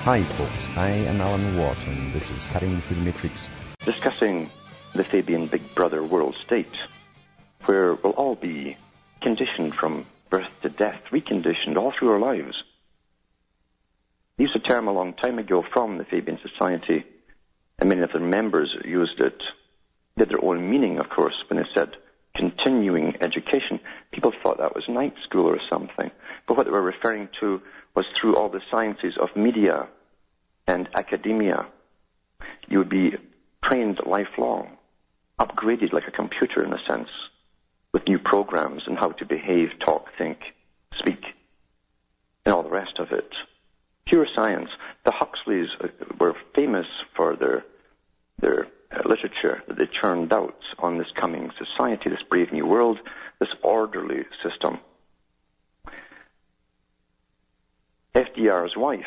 Hi folks, I am Alan Watt and this is Cutting Through the Matrix. Discussing the Fabian Big Brother world state, where we'll all be conditioned from birth to death, reconditioned all through our lives. They used a term a long time ago from the Fabian Society, and many of their members used it, did their own meaning, of course, when they said continuing education. People thought that was night school or something, but what they were referring to was through all the sciences of media and academia. You would be trained lifelong, upgraded like a computer in a sense, with new programs and how to behave, talk, think, speak, and all the rest of it. Pure science. The Huxleys were famous for their literature that they churned out on this coming society, this brave new world, this orderly system. FDR's wife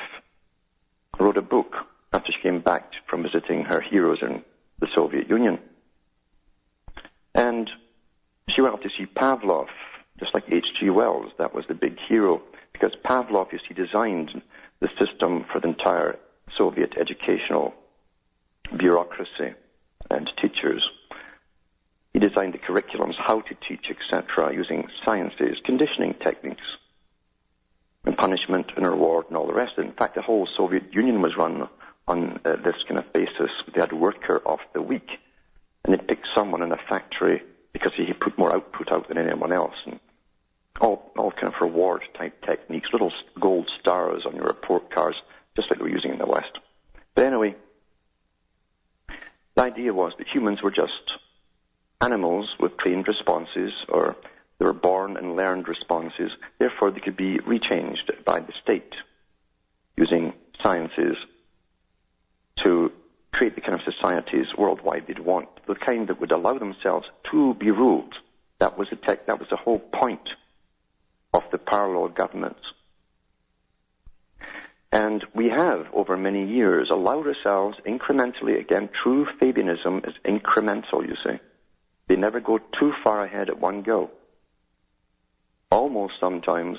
wrote a book after she came back from visiting her heroes in the Soviet Union. And she went off to see Pavlov, just like H.G. Wells. That was the big hero, because Pavlov, you see, designed the system for the entire Soviet educational bureaucracy and teachers. He designed the curriculums, how to teach, etc., using sciences, conditioning techniques, and punishment and reward and all the rest. In fact, the whole Soviet Union was run on this kind of basis. They had worker of the week, and they'd pick someone in a factory because he put more output out than anyone else, and all kind of reward type techniques, little gold stars on your report cards, just like they were using in the West. But anyway, the idea was that humans were just animals with trained responses, or they were born and learned responses. Therefore, they could be rechanged by the state using sciences to create the kind of societies worldwide they'd want, the kind that would allow themselves to be ruled. That was the whole point of the parallel governments. And we have, over many years, allowed ourselves incrementally, again, true Fabianism is incremental, you see. They never go too far ahead at one go. Almost sometimes,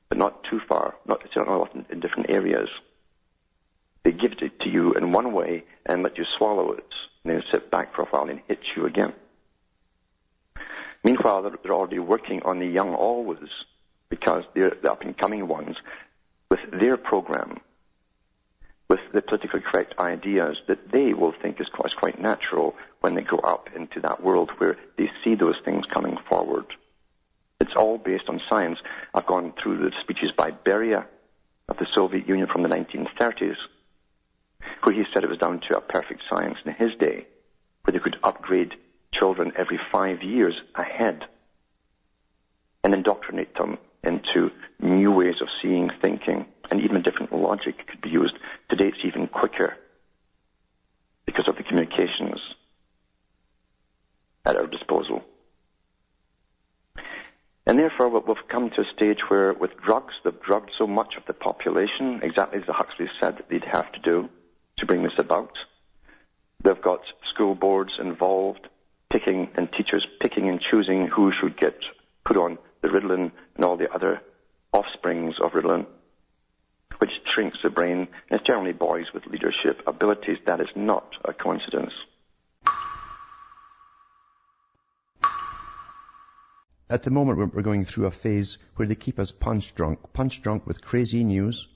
but not too far, not often in different areas. They give it to you in one way and let you swallow it, and then sit back for a while and hit you again. Meanwhile, they're already working on the young always, because they're the up-and-coming ones, with their program, with the politically correct ideas that they will think is quite natural when they grow up into that world where they see those things coming forward. It's all based on science. I've gone through the speeches by Beria of the Soviet Union from the 1930s, where he said it was down to a perfect science in his day, where they could upgrade children every 5 years ahead and indoctrinate them into new ways of seeing, thinking, and even different logic could be used. Today it's even quicker because of the communications at our disposal. And therefore, we've come to a stage where, with drugs, they've drugged so much of the population, exactly as the Huxleys said that they'd have to do to bring this about. They've got school boards involved, picking, and teachers picking and choosing who should get put on the Ritalin and all the other offsprings of Ritalin, which shrinks the brain. And it's generally boys with leadership abilities. That is not a coincidence. At the moment, we're going through a phase where they keep us punch drunk with crazy news.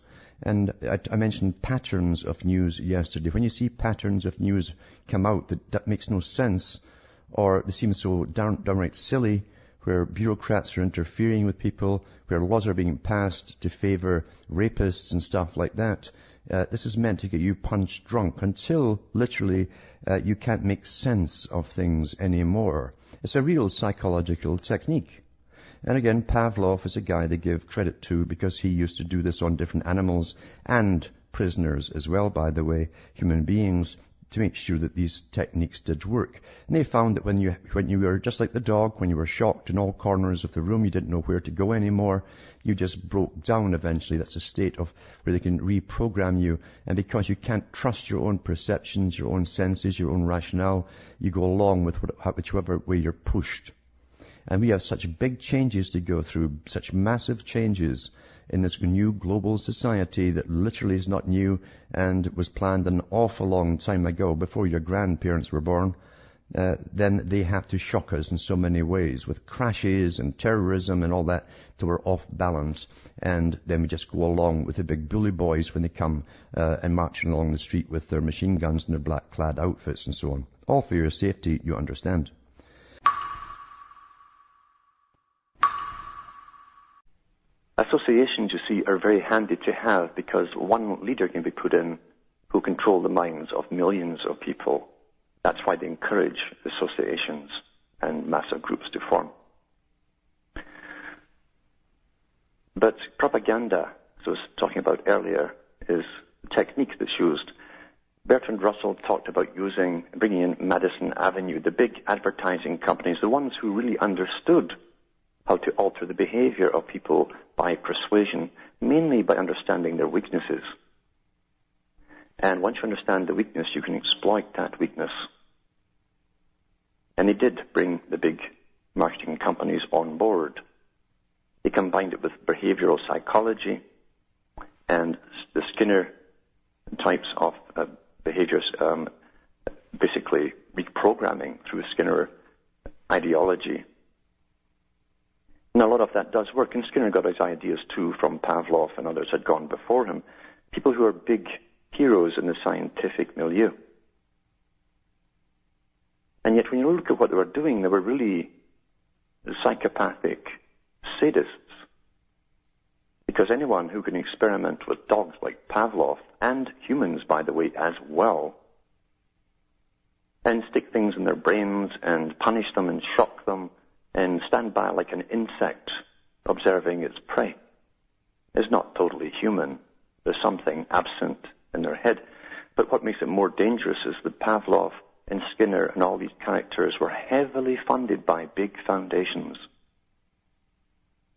And I mentioned patterns of news yesterday. When you see patterns of news come out that makes no sense, or they seem so downright silly, where bureaucrats are interfering with people, where laws are being passed to favor rapists and stuff like that, this is meant to get you punch drunk until, literally, you can't make sense of things anymore. It's a real psychological technique. And again, Pavlov is a guy they give credit to because he used to do this on different animals and prisoners as well, by the way, human beings, to make sure that these techniques did work. And they found that when you were just like the dog, when you were shocked in all corners of the room, you didn't know where to go anymore, you just broke down eventually. That's a state of where they can reprogram you. And because you can't trust your own perceptions, your own senses, your own rationale, you go along with whichever way you're pushed. And we have such big changes to go through, such massive changes in this new global society that literally is not new and was planned an awful long time ago, before your grandparents were born, then they have to shock us in so many ways with crashes and terrorism and all that till we're off balance. And then we just go along with the big bully boys when they come and marching along the street with their machine guns and their black-clad outfits and so on. All for your safety, you understand. Associations, you see, are very handy to have because one leader can be put in who control the minds of millions of people. That's why they encourage associations and massive groups to form. But propaganda, as I was talking about earlier, is a technique that's used. Bertrand Russell talked about bringing in Madison Avenue, the big advertising companies, the ones who really understood how to alter the behavior of people by persuasion, mainly by understanding their weaknesses. And once you understand the weakness, you can exploit that weakness. And they did bring the big marketing companies on board. They combined it with behavioral psychology and the Skinner types of behaviors, basically reprogramming through Skinner ideology. And a lot of that does work. And Skinner got his ideas too from Pavlov, and others had gone before him. People who are big heroes in the scientific milieu. And yet when you look at what they were doing, they were really psychopathic sadists. Because anyone who can experiment with dogs like Pavlov, and humans, by the way, as well, and stick things in their brains and punish them and shock them and stand by like an insect observing its prey, is not totally human. There's something absent in their head. But what makes it more dangerous is that Pavlov and Skinner and all these characters were heavily funded by big foundations.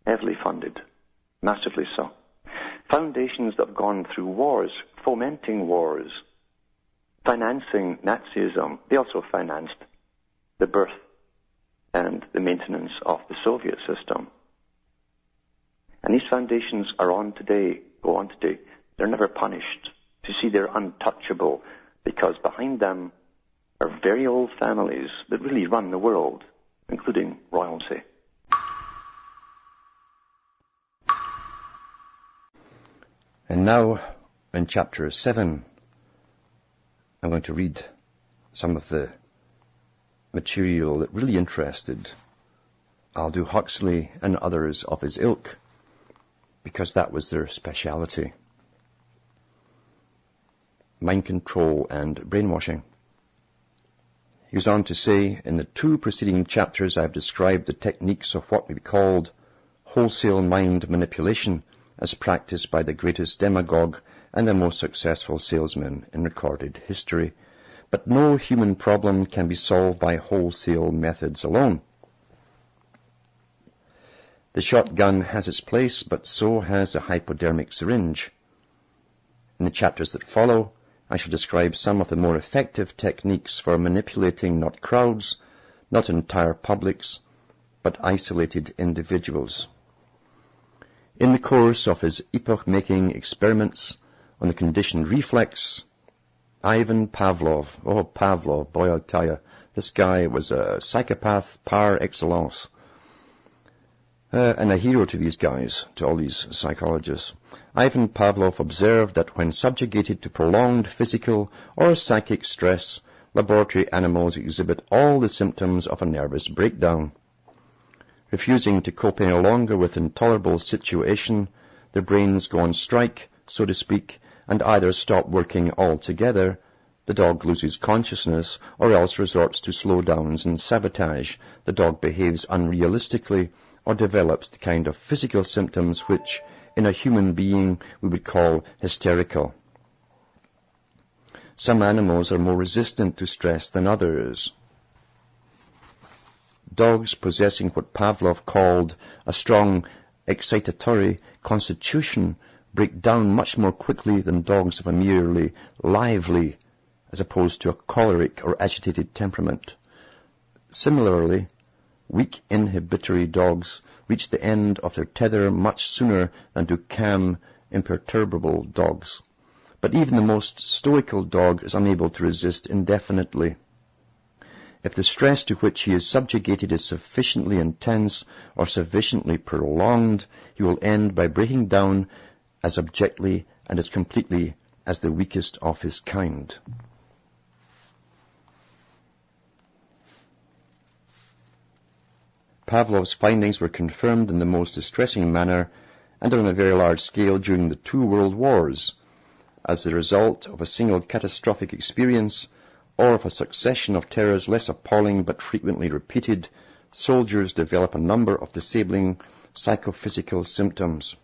Heavily funded. Massively so. Foundations that have gone through wars, fomenting wars, financing Nazism. They also financed the birth and the maintenance of the Soviet system. And these foundations go on today. They're never punished. You see, they're untouchable because behind them are very old families that really run the world, including royalty. And now, in chapter 7, I'm going to read some of the material that really interested Aldous Huxley and others of his ilk, because that was their speciality. Mind control and brainwashing. He goes on to say, in the 2 preceding chapters I have described the techniques of what may be called wholesale mind manipulation as practiced by the greatest demagogue and the most successful salesman in recorded history. But no human problem can be solved by wholesale methods alone. The shotgun has its place, but so has the hypodermic syringe. In the chapters that follow, I shall describe some of the more effective techniques for manipulating not crowds, not entire publics, but isolated individuals. In the course of his epoch-making experiments on the conditioned reflex, Ivan Pavlov, boy I'll tell you, this guy was a psychopath par excellence. And a hero to these guys, to all these psychologists. Ivan Pavlov observed that when subjugated to prolonged physical or psychic stress, laboratory animals exhibit all the symptoms of a nervous breakdown. Refusing to cope any longer with intolerable situation, their brains go on strike, so to speak, and either stop working altogether, the dog loses consciousness, or else resorts to slowdowns and sabotage. The dog behaves unrealistically, or develops the kind of physical symptoms which, in a human being, we would call hysterical. Some animals are more resistant to stress than others. Dogs possessing what Pavlov called a strong excitatory constitution break down much more quickly than dogs of a merely lively, as opposed to a choleric or agitated temperament. Similarly, weak inhibitory dogs reach the end of their tether much sooner than do calm, imperturbable dogs. But even the most stoical dog is unable to resist indefinitely. If the stress to which he is subjugated is sufficiently intense or sufficiently prolonged, he will end by breaking down as abjectly and as completely as the weakest of his kind. Pavlov's findings were confirmed in the most distressing manner and on a very large scale during the 2 world wars, as the result of a single catastrophic experience or of a succession of terrors less appalling but frequently repeated. Soldiers develop a number of disabling psychophysical symptoms.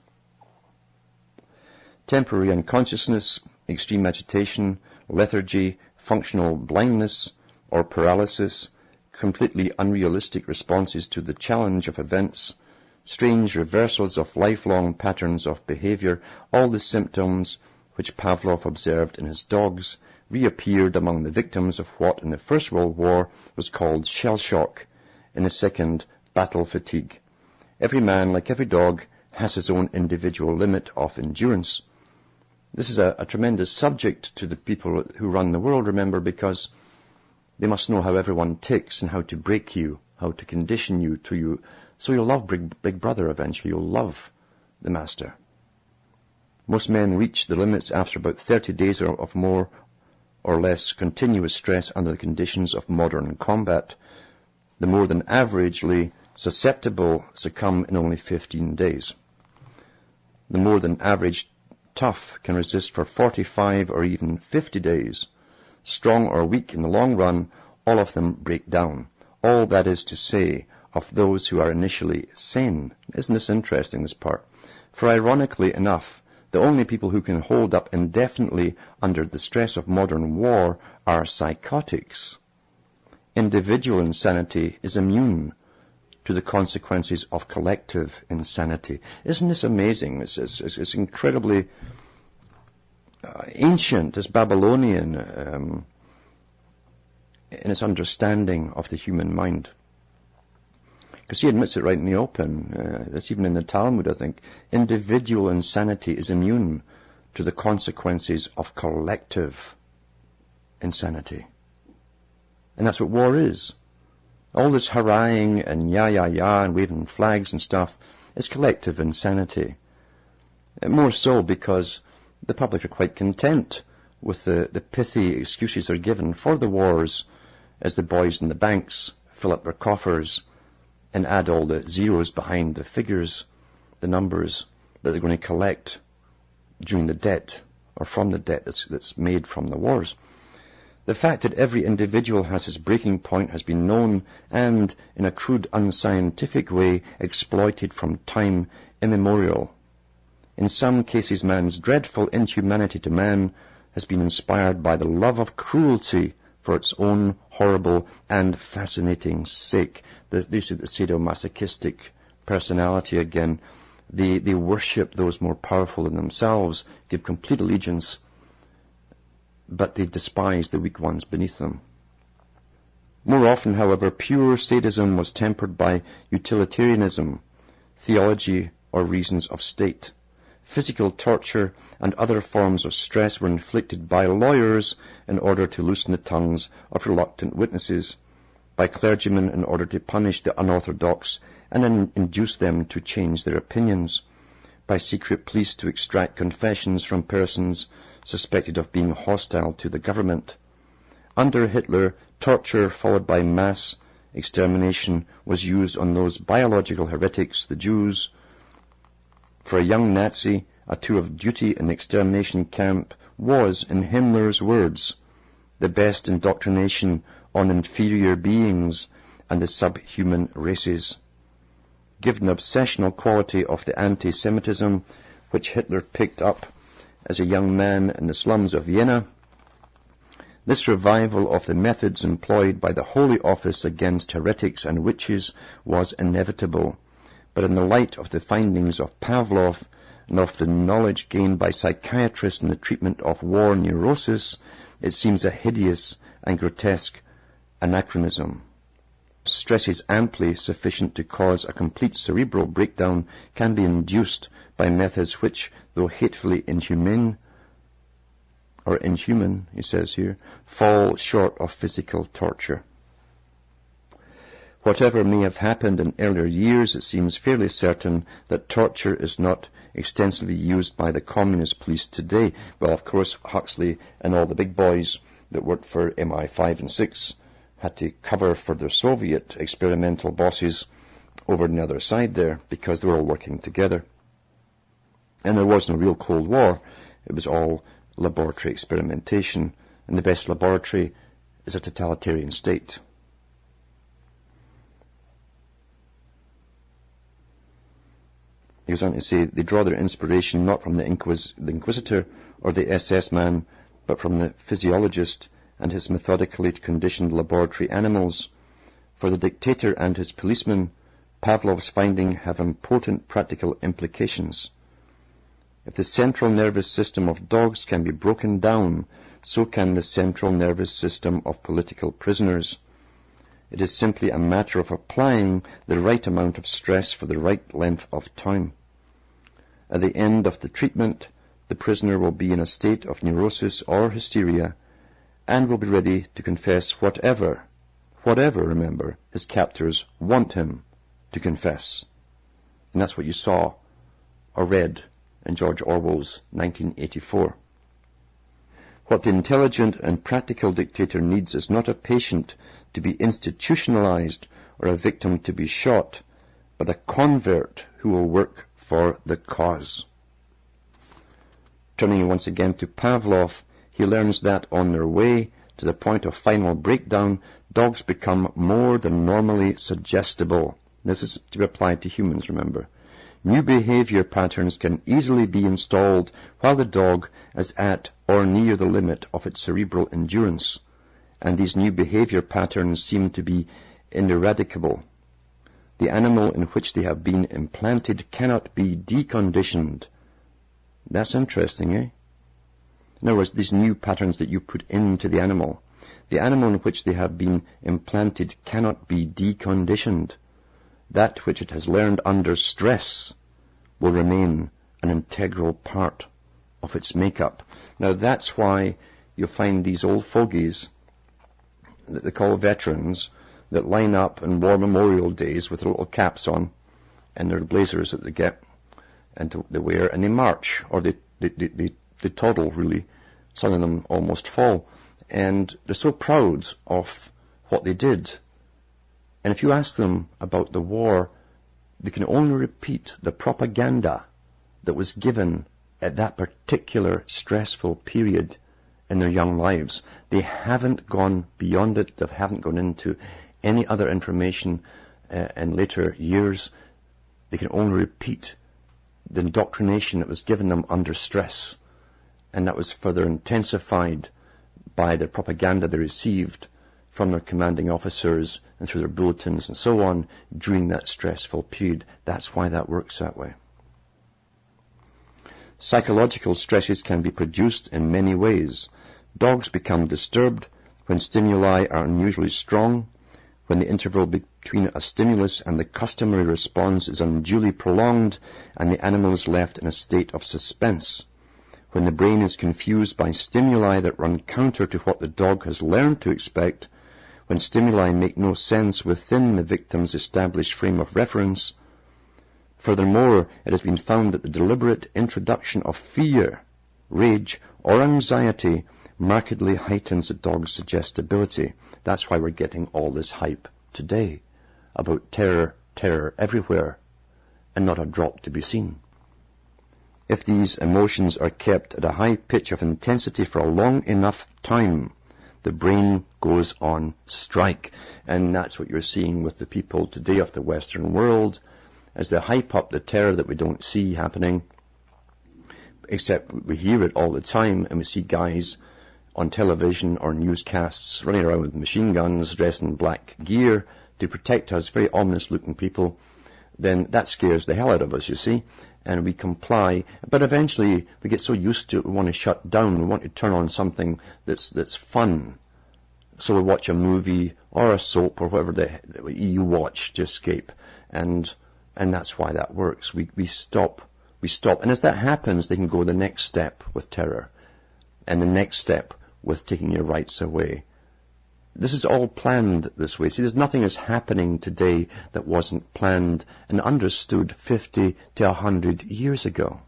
Temporary unconsciousness, extreme agitation, lethargy, functional blindness or paralysis, completely unrealistic responses to the challenge of events, strange reversals of lifelong patterns of behavior, all the symptoms which Pavlov observed in his dogs reappeared among the victims of what in the First World War was called shell shock, in the second, battle fatigue. Every man, like every dog, has his own individual limit of endurance. This is a tremendous subject to the people who run the world, remember, because they must know how everyone ticks and how to break you, how to condition you to you. So you'll love Big Brother eventually. You'll love the master. Most men reach the limits after about 30 days of more or less continuous stress under the conditions of modern combat. The more than averagely susceptible succumb in only 15 days. The more than average tough can resist for 45 or even 50 days. Strong or weak in the long run, all of them break down. All, that is to say, of those who are initially sane. Isn't this interesting, this part? For ironically enough, the only people who can hold up indefinitely under the stress of modern war are psychotics. Individual insanity is immune to the consequences of collective insanity. Isn't this amazing? It's incredibly ancient, it's Babylonian in its understanding of the human mind. Because he admits it right in the open. That's even in the Talmud, I think. Individual insanity is immune to the consequences of collective insanity. And that's what war is. All this haranguing and ya and waving flags and stuff is collective insanity. And more so because the public are quite content with the pithy excuses they're given for the wars as the boys in the banks fill up their coffers and add all the zeros behind the figures, the numbers that they're going to collect during the debt or from the debt that's made from the wars. The fact that every individual has his breaking point has been known and, in a crude, unscientific way, exploited from time immemorial. In some cases, man's dreadful inhumanity to man has been inspired by the love of cruelty for its own horrible and fascinating sake. This is the sadomasochistic personality again. They worship those more powerful than themselves, give complete allegiance, but they despise the weak ones beneath them. More often, however, pure sadism was tempered by utilitarianism, theology, or reasons of state. Physical torture and other forms of stress were inflicted by lawyers in order to loosen the tongues of reluctant witnesses, by clergymen in order to punish the unorthodox and induce them to change their opinions, by secret police to extract confessions from persons suspected of being hostile to the government. Under Hitler, torture followed by mass extermination was used on those biological heretics, the Jews. For a young Nazi, a tour of duty in the extermination camp was, in Himmler's words, the best indoctrination on inferior beings and the subhuman races. Given the obsessional quality of the anti-Semitism which Hitler picked up as a young man in the slums of Vienna, this revival of the methods employed by the Holy Office against heretics and witches was inevitable. But in the light of the findings of Pavlov and of the knowledge gained by psychiatrists in the treatment of war neurosis, it seems a hideous and grotesque anachronism. stresses amply sufficient to cause a complete cerebral breakdown can be induced by methods which, though hatefully inhuman, he says here, fall short of physical torture. Whatever may have happened in earlier years, it seems fairly certain that torture is not extensively used by the communist police today. Well, of course, Huxley and all the big boys that worked for MI5 and 6 had to cover for their Soviet experimental bosses over on the other side there, because they were all working together. And there wasn't a real Cold War. It was all laboratory experimentation, and the best laboratory is a totalitarian state. He goes on to say they draw their inspiration not from the Inquisitor or the SS man, but from the physiologist and his methodically conditioned laboratory animals. For the dictator and his policemen, Pavlov's findings have important practical implications. If the central nervous system of dogs can be broken down, so can the central nervous system of political prisoners. It is simply a matter of applying the right amount of stress for the right length of time. At the end of the treatment, the prisoner will be in a state of neurosis or hysteria, and will be ready to confess whatever, remember, his captors want him to confess. And that's what you saw or read in George Orwell's 1984. What the intelligent and practical dictator needs is not a patient to be institutionalized or a victim to be shot, but a convert who will work for the cause. Turning once again to Pavlov, he learns that on their way to the point of final breakdown, dogs become more than normally suggestible. This is to be applied to humans, remember. New behavior patterns can easily be installed while the dog is at or near the limit of its cerebral endurance, and these new behavior patterns seem to be ineradicable. The animal in which they have been implanted cannot be deconditioned. That's interesting, eh? In other words, these new patterns that you put into the animal in which they have been implanted cannot be deconditioned. That which it has learned under stress will remain an integral part of its makeup. Now that's why you find these old fogies that they call veterans that line up on War Memorial Days with their little caps on and their blazers that they get and they wear, and they march, or they toddle really. Some of them almost fall, and they're so proud of what they did. And if you ask them about the war, they can only repeat the propaganda that was given at that particular stressful period in their young lives. They haven't gone beyond it. They haven't gone into any other information in later years. They can only repeat the indoctrination that was given them under stress, and that was further intensified by the propaganda they received from their commanding officers and through their bulletins and so on during that stressful period. That's why that works that way. Psychological stresses can be produced in many ways. Dogs become disturbed when stimuli are unusually strong, when the interval between a stimulus and the customary response is unduly prolonged, and the animal is left in a state of suspense, when the brain is confused by stimuli that run counter to what the dog has learned to expect, when stimuli make no sense within the victim's established frame of reference. Furthermore, it has been found that the deliberate introduction of fear, rage, or anxiety markedly heightens the dog's suggestibility. That's why we're getting all this hype today about terror everywhere, and not a drop to be seen. If these emotions are kept at a high pitch of intensity for a long enough time, the brain goes on strike. And that's what you're seeing with the people today of the Western world, as they hype up the terror that we don't see happening, except we hear it all the time, and we see guys on television or newscasts running around with machine guns, dressed in black gear to protect us, very ominous looking people. Then that scares the hell out of us, you see, and we comply. But eventually we get so used to it, we want to shut down, we want to turn on something that's fun, So we watch a movie or a soap or whatever you watch to escape. And that's why that works. We stop. And as that happens, they can go the next step with terror. And the next step with taking your rights away. This is all planned this way. See, there's nothing that's happening today that wasn't planned and understood 50 to 100 years ago.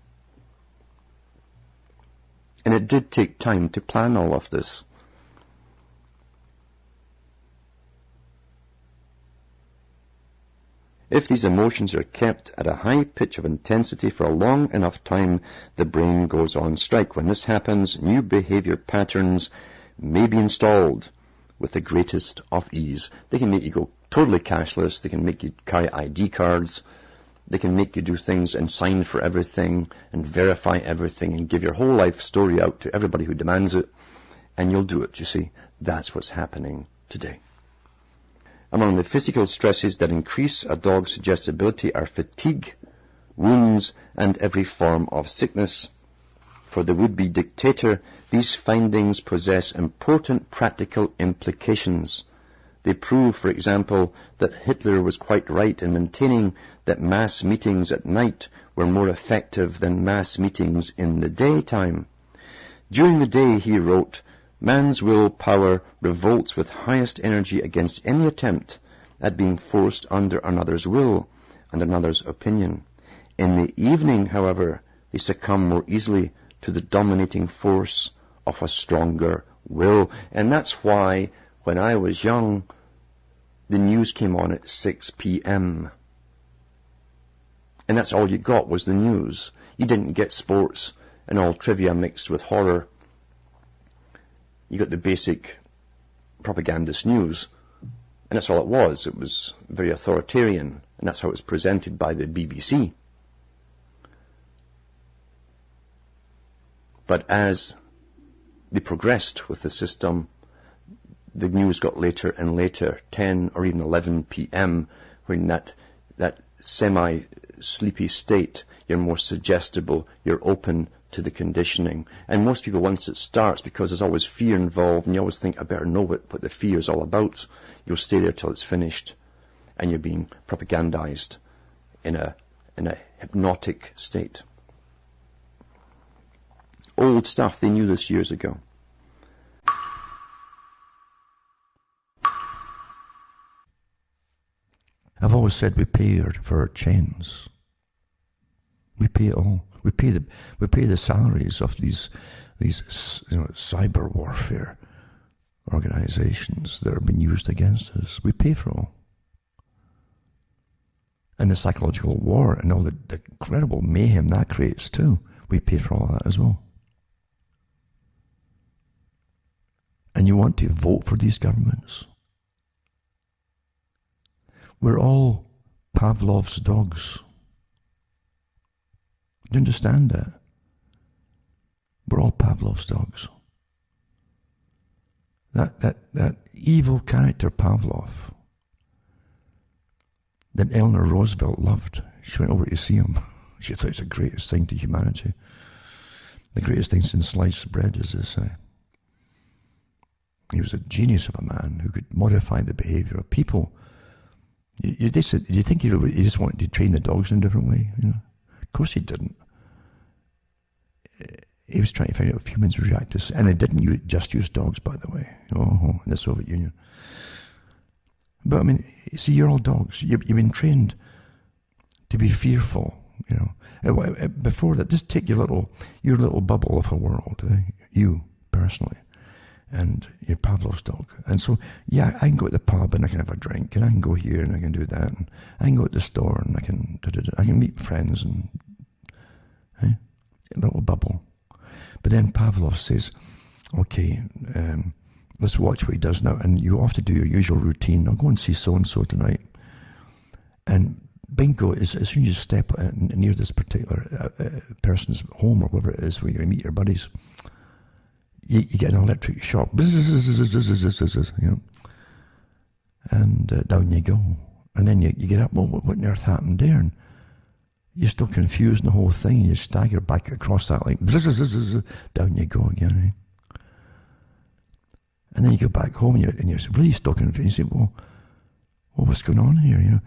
And it did take time to plan all of this. If these emotions are kept at a high pitch of intensity for a long enough time, the brain goes on strike. When this happens, new behavior patterns may be installed with the greatest of ease. They can make you go totally cashless. They can make you carry ID cards. They can make you do things and sign for everything and verify everything and give your whole life story out to everybody who demands it. And you'll do it, you see. That's what's happening today. Among the physical stresses that increase a dog's suggestibility are fatigue, wounds, and every form of sickness. For the would-be dictator, these findings possess important practical implications. They prove, for example, that Hitler was quite right in maintaining that mass meetings at night were more effective than mass meetings in the daytime. During the day, he wrote, man's willpower revolts with highest energy against any attempt at being forced under another's will and another's opinion. In the evening, however, they succumb more easily to the dominating force of a stronger will. And that's why, when I was young, the news came on at 6 p.m. And that's all you got was the news. You didn't get sports and all trivia mixed with horror. You got the basic propagandist news. And that's all it was. It was very authoritarian. And that's how it was presented by the BBC. But as they progressed with the system, the news got later and later, 10 or even 11 p.m., when that semi-sleepy state, you're more suggestible, you're open to the conditioning. And most people, once it starts, because there's always fear involved, and you always think, I better know what the fear is all about, you'll stay there till it's finished, and you're being propagandized in a hypnotic state. Old stuff, they knew this years ago. I've always said we pay for our chains. We pay it all. We pay the salaries of these cyber warfare organizations that are being used against us. We pay for all. And the psychological war and all the incredible mayhem that creates too. We pay for all that as well. And you want to vote for these governments? We're all Pavlov's dogs. Do you understand that? We're all Pavlov's dogs. That evil character Pavlov that Eleanor Roosevelt loved. She went over to see him. She thought it's the greatest thing to humanity. The greatest thing since sliced bread, as they say. He was a genius of a man who could modify the behavior of people. You think he just wanted to train the dogs in a different way? You know? Of course he didn't. He was trying to find out if humans react to, and he didn't just use dogs, by the way, in the Soviet Union. But I mean, see, you're all dogs. You've been trained to be fearful. You know, before that, just take your little bubble of a world, you personally, and your Pavlov's dog. And so, yeah, I can go to the pub and I can have a drink, and I can go here and I can do that, and I can go to the store and I can meet friends and a little bubble. But then Pavlov says, okay, let's watch what he does now. And you have to do your usual routine. I'll go and see so-and-so tonight. And bingo, as soon as you step near this particular person's home or wherever it is where you meet your buddies, you get an electric shock. You know, and down you go. And then you get up, well, what on earth happened there? And you're still confused in the whole thing. You stagger back across that, like, down you go again. And then you go back home and you're really stuck confused. You say, well, what's going on here, you know?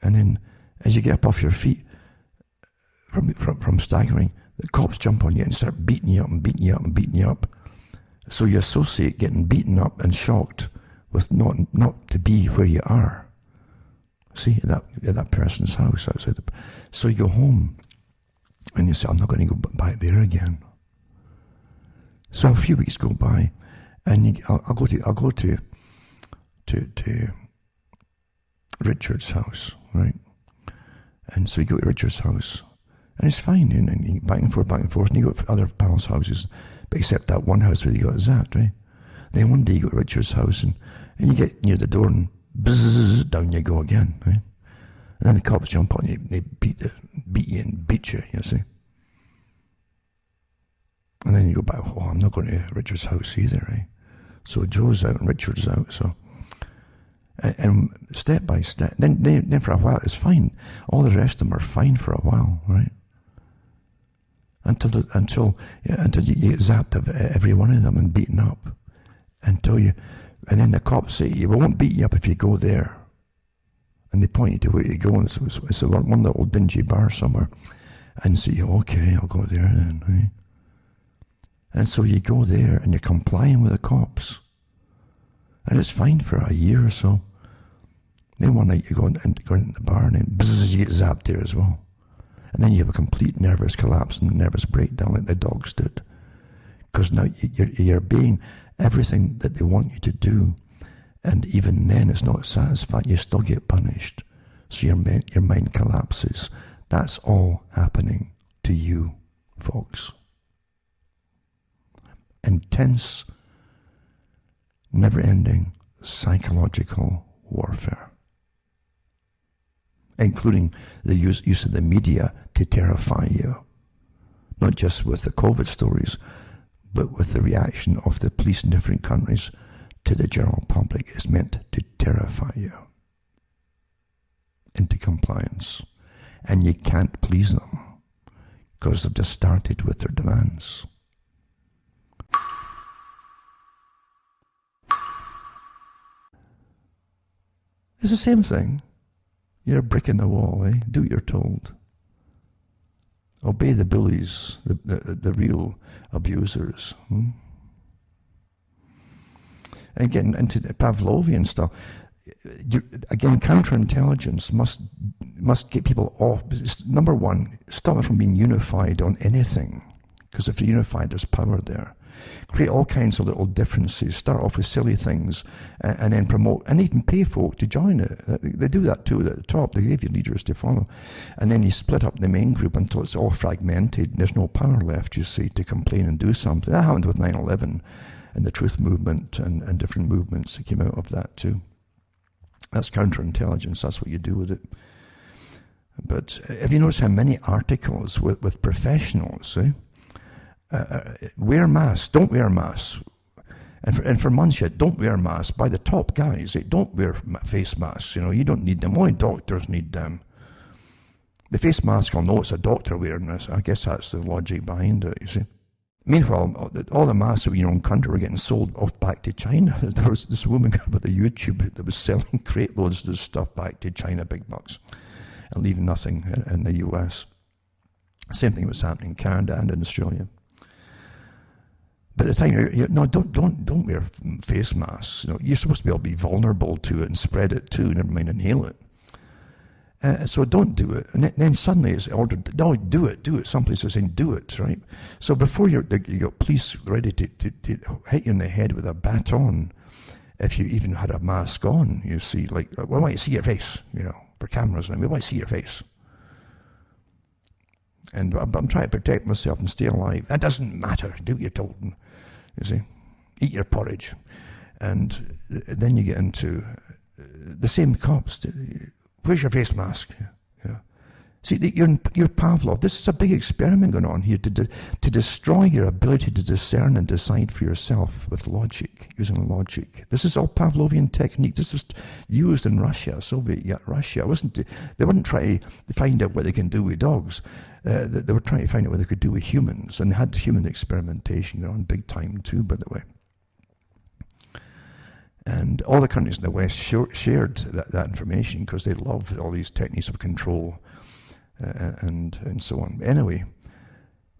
And then as you get up off your feet from staggering, the cops jump on you and start beating you up and beating you up and beating you up. So you associate getting beaten up and shocked with not to be where you are. See, at that person's house outside. So you go home and you say, I'm not going to go back there again. So a few weeks go by, and I'll go to Richard's house, right? And so you go to Richard's house, and it's fine, and you back and forth, and you go to other pals' houses, but except that one house where you got zapped, right? Then one day you go to Richard's house, and you get near the door, and bzzz, down you go again, right? And then the cops jump on you, they beat you and beat you, you see? And then you go back, I'm not going to Richard's house either, right? So Joe's out and Richard's out, so. And step by step, then for a while it's fine. All the rest of them are fine for a while, right? Until you get zapped of every one of them and beaten up. And then the cops say, we won't beat you up if you go there. And they point you to where you go, and it's one little dingy bar somewhere. And so you, okay, I'll go there then, right? And so you go there and you're complying with the cops. And it's fine for a year or so. Then one night you go into the bar and then bzzz, you get zapped there as well. And then you have a complete nervous collapse and nervous breakdown like the dogs did. Because now you're being everything that they want you to do. And even then it's not satisfying. You still get punished. So your mind collapses. That's all happening to you, folks. Intense, never-ending psychological warfare, including the use of the media to terrify you, not just with the COVID stories, but with the reaction of the police in different countries to the general public is meant to terrify you into compliance. And you can't please them because they've just started with their demands. It's the same thing. You're a brick in the wall, eh? Do what you're told. Obey the bullies, the real abusers. And getting into the Pavlovian stuff, again, counterintelligence must get people off. Number one, stop them from being unified on anything. Because if you're unified, there's power there. Create all kinds of little differences. Start off with silly things and then promote, and even pay folk to join it. They do that too at the top. They give you leaders to follow. And then you split up the main group until it's all fragmented. There's no power left, you see, to complain and do something. That happened with 9/11 and the truth movement and different movements that came out of that too. That's counterintelligence. That's what you do with it. But have you noticed how many articles with professionals, wear masks, don't wear masks. And for months yet, don't wear masks by the top guys. Don't wear face masks. You don't need them. Only doctors need them. The face mask, I'll know it's a doctor wearing this. I guess that's the logic behind it, you see. Meanwhile, all the masks that in country were getting sold off back to China. There was this woman with a YouTube that was selling crate loads of this stuff back to China, big bucks, and leaving nothing in the US. Same thing was happening in Canada and in Australia. But at the time, don't wear face masks. You're supposed to be able to be vulnerable to it and spread it too, never mind inhale it. So don't do it. And then suddenly it's ordered, no, do it. Some places are saying do it, right? So before you got police ready to hit you in the head with a baton, if you even had a mask on, you see, like, we want to see your face, for cameras, and we want to see your face. And I'm trying to protect myself and stay alive. That doesn't matter. Do what you're told. You see, eat your porridge. And then you get into the same cops. Where's your face mask? See, you're Pavlov. This is a big experiment going on here to destroy your ability to discern and decide for yourself with logic, using logic. This is all Pavlovian technique. This was used in Russia, Soviet Russia. They weren't trying to find out what they can do with dogs. They were trying to find out what they could do with humans, and they had human experimentation going on big time too, by the way. And all the countries in the West shared that information because they loved all these techniques of control and so on. Anyway,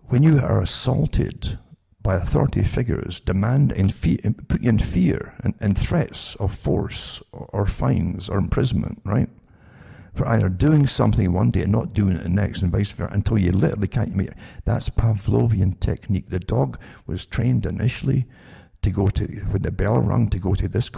when you are assaulted by authority figures, put you in fear and threats of force or fines or imprisonment, right? For either doing something one day and not doing it the next, and vice versa, until you literally can't make it. That's Pavlovian technique. The dog was trained initially to go to, when the bell rung, to go to this